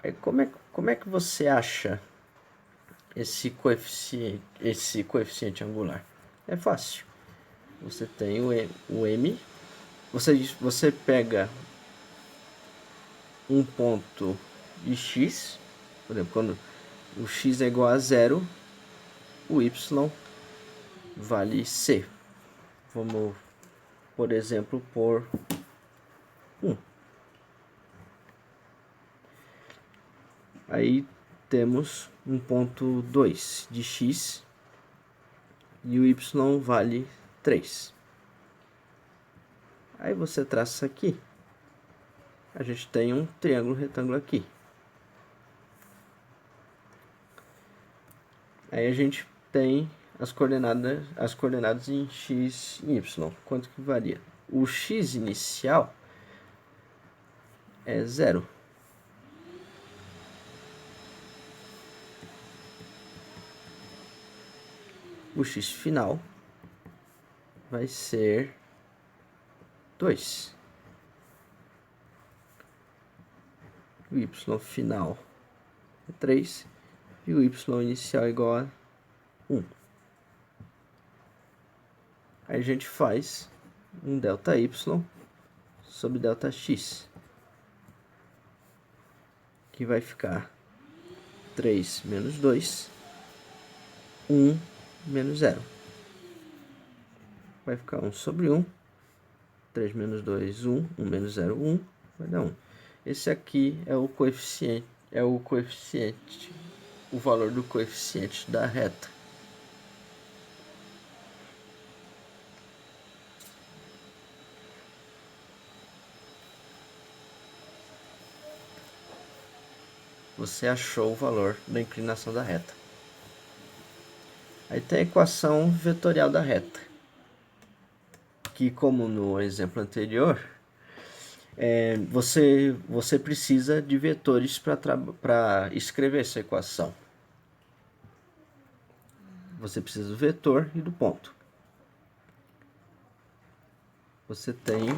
Aí como é que você acha esse coeficiente angular? É fácil. Você tem o M, você pega um ponto de x, por exemplo, quando o x é igual a zero, o y vale c. Vamos, por exemplo, por 1. Aí temos um ponto 2 de x e o y vale 3. Aí você traça isso aqui. A gente tem um triângulo retângulo aqui. Aí a gente tem as coordenadas em x e y. Quanto que varia? O x inicial é 0. O x final vai ser 2. O y final é 3. E o y inicial é igual a 1. Aí a gente faz um ΔY sobre ΔX, que vai ficar 3 menos 2, 1 menos 0. Vai ficar 1 sobre 1, 3 menos 2, 1, 1 menos 0, 1, vai dar 1. Esse aqui é o coeficiente, o valor do coeficiente da reta. Você achou o valor da inclinação da reta. Aí tem a equação vetorial da reta, que, como no exemplo anterior, você precisa de vetores para escrever essa equação. Você precisa do vetor e do ponto. Você tem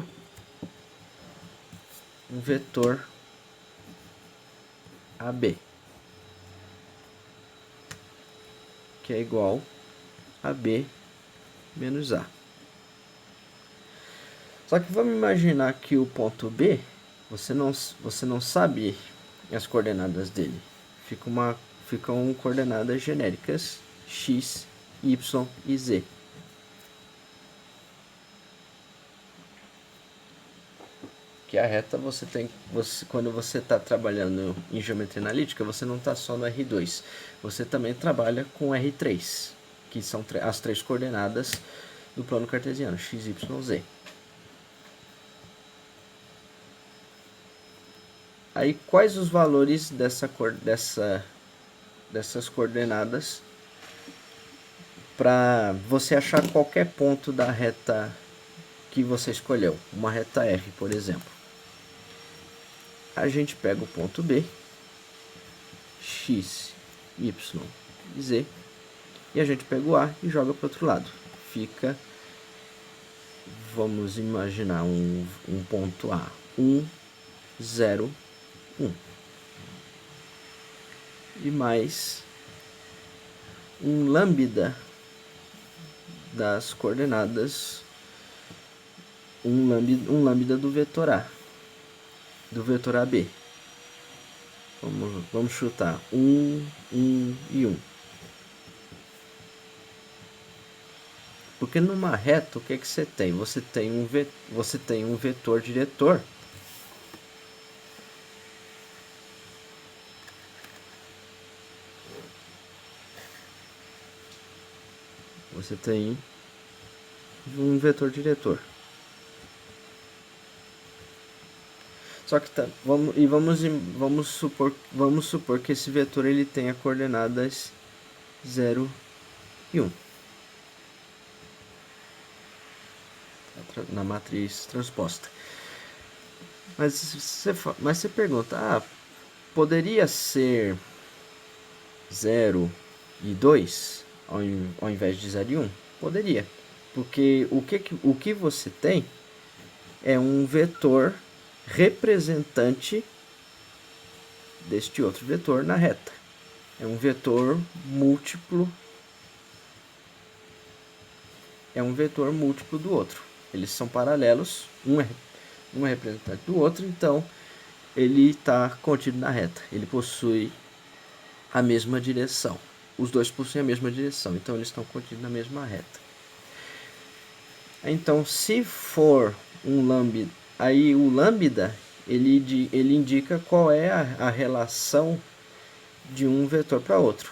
um vetor AB, que é igual a B menos A. Só que vamos imaginar que o ponto B, você não sabe as coordenadas dele. Ficam coordenadas genéricas x, y e z. Que a reta quando você está trabalhando em geometria analítica, você não está só no R2, você também trabalha com R3, que são as três coordenadas do plano cartesiano, x, y, z. Aí quais os valores dessas coordenadas para você achar qualquer ponto da reta que você escolheu, uma reta R, por exemplo? A gente pega o ponto B, x, y e z, e a gente pega o A e joga para o outro lado. Fica, vamos imaginar um ponto A, 1, 0, 1. E mais um lambda das coordenadas, um lambda do vetor A, do vetor AB. Vamos chutar 1, 1 e 1. Porque numa reta, o que você tem? Você tem um vetor diretor. Você tem um vetor diretor. Só que vamos supor que esse vetor ele tenha coordenadas 0 e 1. Na matriz transposta. Mas você pergunta, poderia ser 0 e 2 ao invés de 0 e 1? Poderia, porque o que você tem é um vetor representante deste outro vetor na reta. É um vetor múltiplo. É um vetor múltiplo do outro. Eles são paralelos, um é representante do outro, então ele está contido na reta. Ele possui a mesma direção. Os dois possuem a mesma direção, então eles estão contidos na mesma reta. Então, se for um lambda, aí o lambda ele indica qual é a relação de um vetor para outro.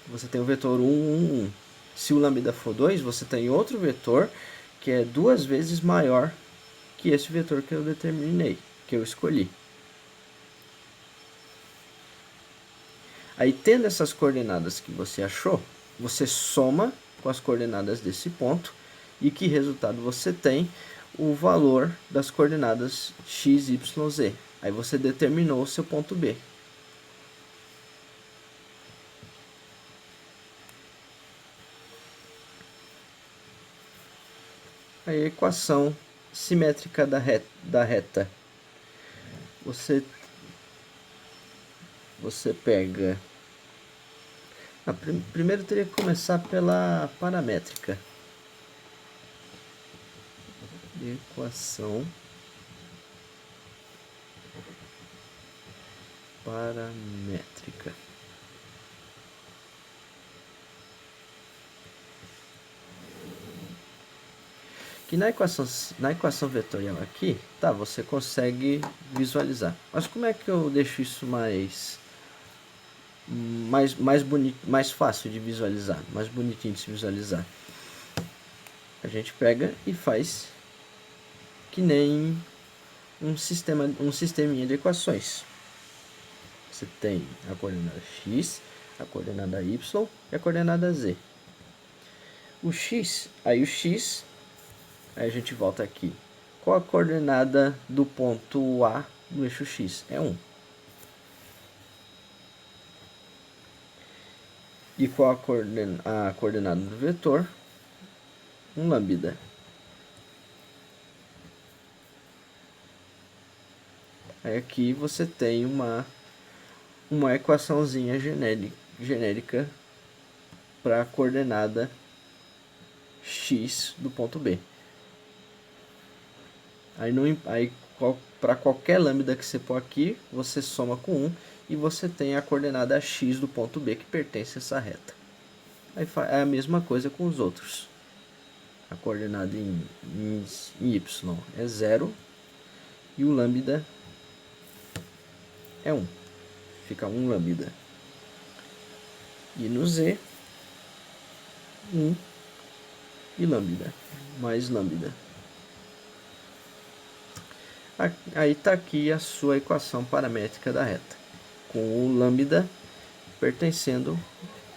Você tem o vetor 1, 1, 1. Se o lambda for 2, você tem outro vetor que é 2 vezes maior que esse vetor que eu determinei, que eu escolhi. Aí, tendo essas coordenadas que você achou, você soma com as coordenadas desse ponto e que resultado você tem? O valor das coordenadas x, y, z. Aí você determinou o seu ponto B. Aí a equação simétrica da reta. Você pega... primeiro teria que começar pela paramétrica. Equação paramétrica. Que na equação vetorial aqui, tá, você consegue visualizar. Mas como é que eu deixo isso mais bonito, mais fácil de visualizar, mais bonitinho de se visualizar? A gente pega e faz que nem um sisteminha de equações. Você tem a coordenada x, a coordenada y e a coordenada z. O x, aí a gente volta aqui. Qual a coordenada do ponto A no eixo x? É 1. E qual a coordenada do vetor? Um lambda. Aí aqui você tem uma equaçãozinha genérica para a coordenada x do ponto B. Aí para qualquer lambda que você pôr aqui, você soma com 1 e você tem a coordenada x do ponto B que pertence a essa reta. Aí é a mesma coisa com os outros. A coordenada em y é 0 e o lambda é 1. Fica 1 lambda. E no z, 1 e lambda, mais lambda. Aí está aqui a sua equação paramétrica da reta, com o lambda pertencendo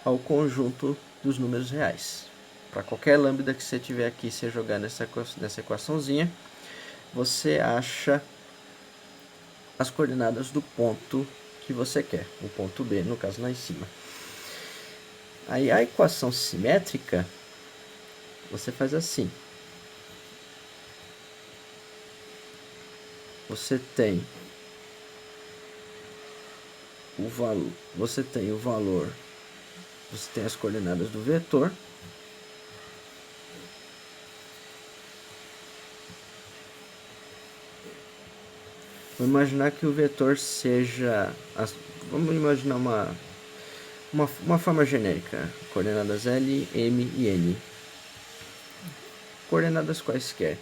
ao conjunto dos números reais. Para qualquer lambda que você tiver aqui, você jogar nessa equaçãozinha, você acha as coordenadas do ponto que você quer, o ponto B, no caso lá em cima. Aí a equação simétrica, você faz assim. Você tem o valor, você tem as coordenadas do vetor. Vamos imaginar que o vetor seja, vamos imaginar uma forma genérica, coordenadas L, M e N. Coordenadas quaisquer.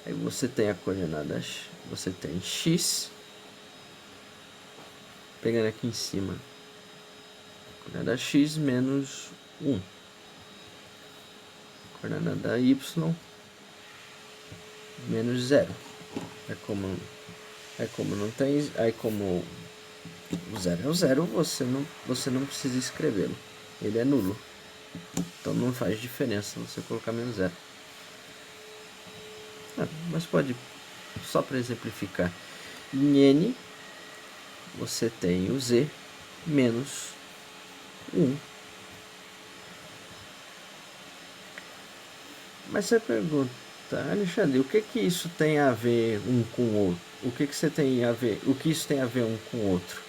Aí você tem a coordenada, você tem x, pegando aqui em cima, coordenada x menos 1, coordenada y menos 0. Como não tem, aí como o 0 é o 0, você não precisa escrevê-lo, ele é nulo, então não faz diferença você colocar menos 0. Mas pode, só para exemplificar, em N você tem o Z menos 1. Mas você pergunta, Tá, Alexandre, o que que isso tem a ver um com o outro? O que que você tem a ver? O que isso tem a ver um com o outro?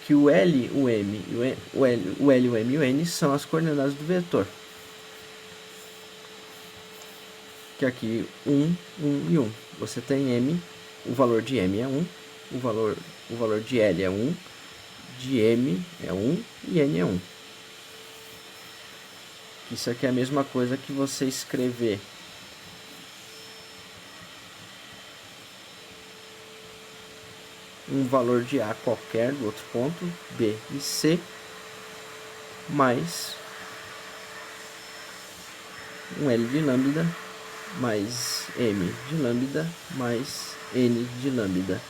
Que o L, o M, o L, o M e o N são as coordenadas do vetor. Que aqui 1, 1 e 1. Você tem M, o valor de M é 1, o valor de L é 1, de M é 1 e N é 1. Isso aqui é a mesma coisa que você escrever um valor de A qualquer do outro ponto, B e C, mais um L de lambda, mais M de lambda, mais N de lambda.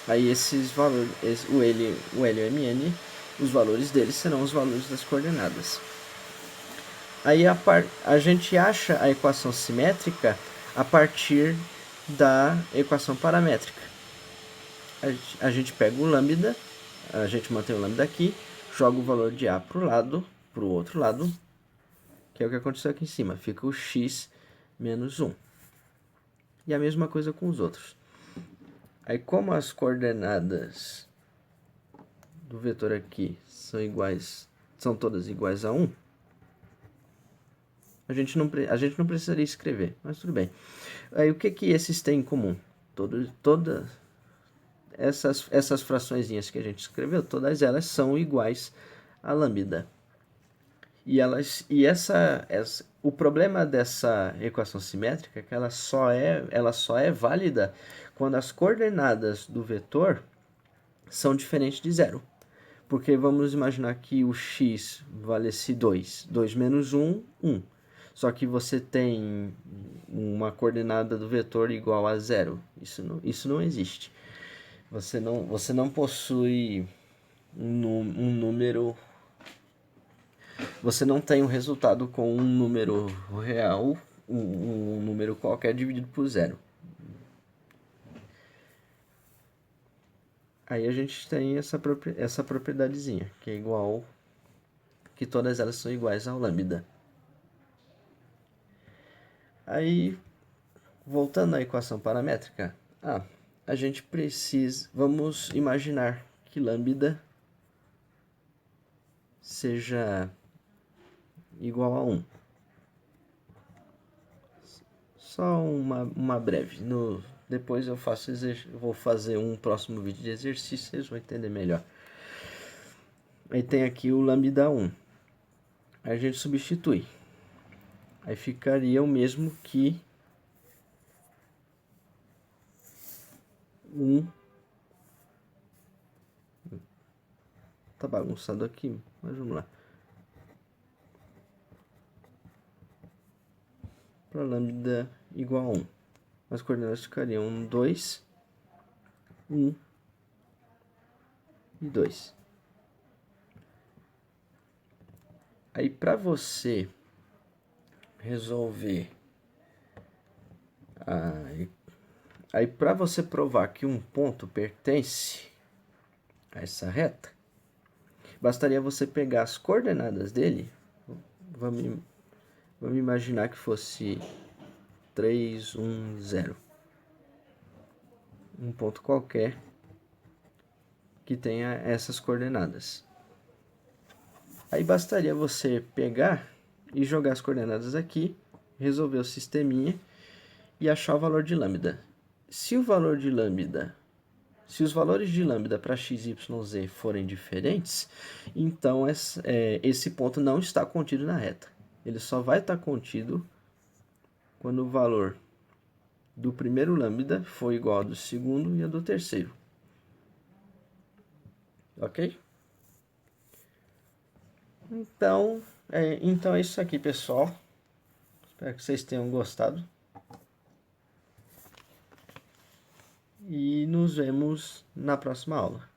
Aí esses valores, o L e o MN, os valores deles serão os valores das coordenadas. Aí a gente acha a equação simétrica a partir da equação paramétrica. A gente pega o lambda, a gente mantém o lambda aqui, joga o valor de A para o outro lado, que é o que aconteceu aqui em cima. Fica o x menos 1. E a mesma coisa com os outros. Aí como as coordenadas do vetor aqui são todas iguais a 1, a gente não precisaria escrever, mas tudo bem. Aí o que que esses têm em comum? Todas essas fraçõezinhas que a gente escreveu, todas elas são iguais a lambda. O problema dessa equação simétrica é que ela só é válida quando as coordenadas do vetor são diferentes de zero. Porque vamos imaginar que o x valesse 2. 2 menos 1, 1. Só que você tem uma coordenada do vetor igual a zero. Isso não existe. Você não possui um número. Você não tem um resultado com um número real, um número qualquer dividido por zero. Aí a gente tem essa propriedadezinha, que é igual, que todas elas são iguais ao lambda. Aí, voltando à equação paramétrica, a gente vamos imaginar que lambda seja igual a 1. Só uma breve. Depois eu vou fazer um próximo vídeo de exercício, vocês vão entender melhor. Aí tem aqui o lambda 1. Aí a gente substitui. Aí ficaria o mesmo que 1. Tá bagunçado aqui, mas vamos lá. Para lambda igual a 1. As coordenadas ficariam 2, 1 e 2. Aí para você resolver aí para você provar que um ponto pertence a essa reta, bastaria você pegar as coordenadas dele. Vamos imaginar que fosse 3, 1, 0. Um ponto qualquer que tenha essas coordenadas. Aí bastaria você pegar e jogar as coordenadas aqui, resolver o sisteminha e achar o valor de lambda. Se os valores de lambda para x, y, z forem diferentes, então esse ponto não está contido na reta. Ele só vai estar contido quando o valor do primeiro lambda for igual ao do segundo e ao do terceiro. Ok? Então é isso aqui, pessoal. Espero que vocês tenham gostado. E nos vemos na próxima aula.